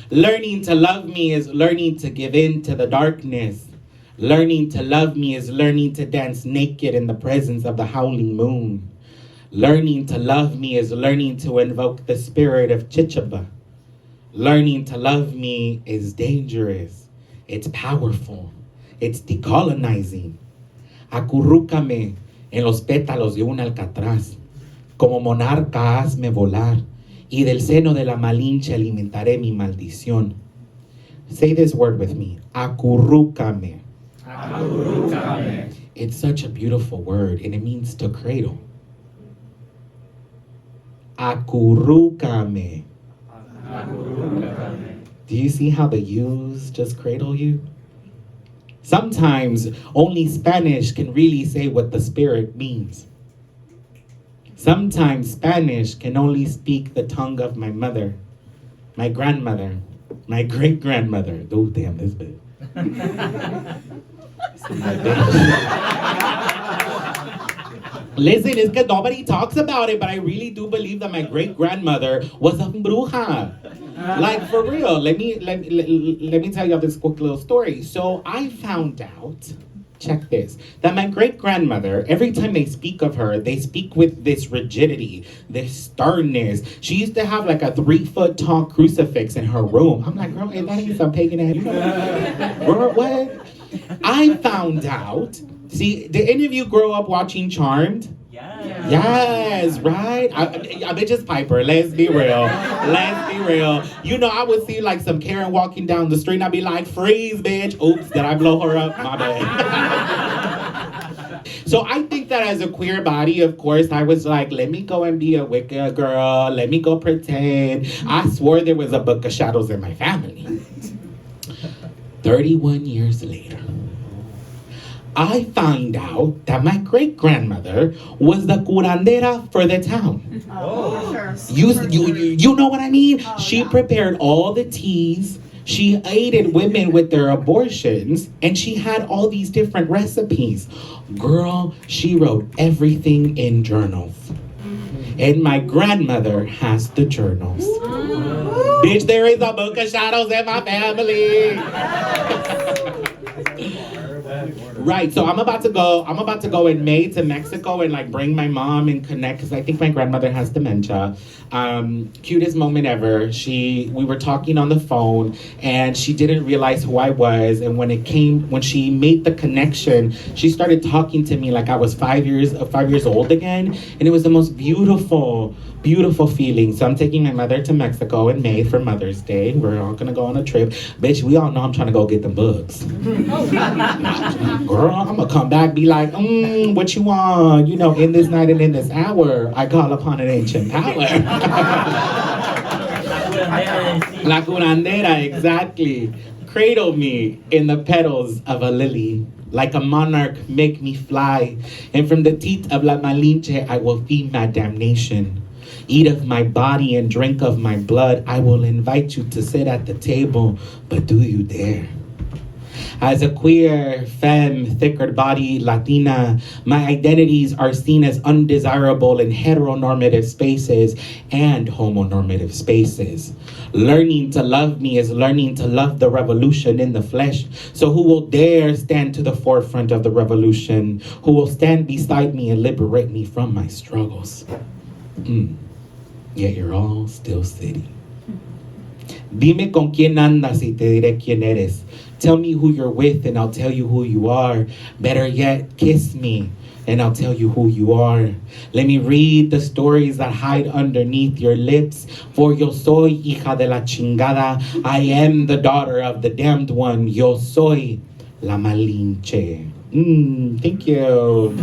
Learning to love me is learning to give in to the darkness. Learning to love me is learning to dance naked in the presence of the howling moon. Learning to love me is learning to invoke the spirit of Chichaba. Learning to love me is dangerous. It's powerful. It's decolonizing. Acurrúcame en los pétalos de un alcatraz. Como monarca hazme volar. Y del seno de la Malinche alimentaré mi maldición. Say this word with me. Acurrúcame. Acurrúcame. It's such a beautiful word, and it means to cradle. Acurrúcame. Acurrúcame. Do you see how the U's just cradle you? Sometimes only Spanish can really say what the spirit means. Sometimes Spanish can only speak the tongue of my mother, my grandmother, my great-grandmother. Oh, damn, this bit. Listen, it's because nobody talks about it, but I really do believe that my great-grandmother was a bruja. Like, for real. Let me tell you this quick little story. So I found out, check this, that my great-grandmother, every time they speak of her, they speak with this rigidity, this sternness. She used to have like a 3-foot tall crucifix in her room. I'm like, girl, that ain't some pagan ass. Girl, what? I found out, see, did any of you grow up watching Charmed? Yes, right? I bet just Piper. Let's be real. Let's be real. You know, I would see like some Karen walking down the street and I'd be like, freeze, bitch. Oops, did I blow her up? My bad. So I think that as a queer body, of course, I was like, let me go and be a Wicca girl. Let me go pretend. I swore there was a book of shadows in my family. 31 years later, I find out that my great-grandmother was the curandera for the town. Oh. You know what I mean? She prepared all the teas. She aided women with their abortions, and she had all these different recipes. Girl, she wrote everything in journals. And my grandmother has the journals. Bitch, there is a book of shadows in my family. Right, so I'm about to go in May to Mexico and like bring my mom and connect, because I think my grandmother has dementia. Cutest moment ever. We were talking on the phone and she didn't realize who I was, and when she made the connection, she started talking to me like I was 5 years old again, and it was the most beautiful feeling. So I'm taking my mother to Mexico in May for Mother's Day. We're all gonna go on a trip. Bitch, we all know I'm trying to go get them books. Girl, I'm gonna come back, be like, what you want? You know, in this night and in this hour, I call upon an ancient power. La curandera, exactly. Cradle me in the petals of a lily. Like a monarch, make me fly. And from the teeth of La Malinche, I will feed my damnation. Eat of my body and drink of my blood. I will invite you to sit at the table, but do you dare? As a queer, femme, thicker body Latina, my identities are seen as undesirable in heteronormative spaces and homonormative spaces. Learning to love me is learning to love the revolution in the flesh. So who will dare stand to the forefront of the revolution? Who will stand beside me and liberate me from my struggles? Yet you're all still sitting. Dime con quién andas y te diré quién eres. Tell me who you're with and I'll tell you who you are. Better yet, kiss me and I'll tell you who you are. Let me read the stories that hide underneath your lips. For yo soy hija de la chingada. I am the daughter of the damned one. Yo soy la Malinche. Thank you.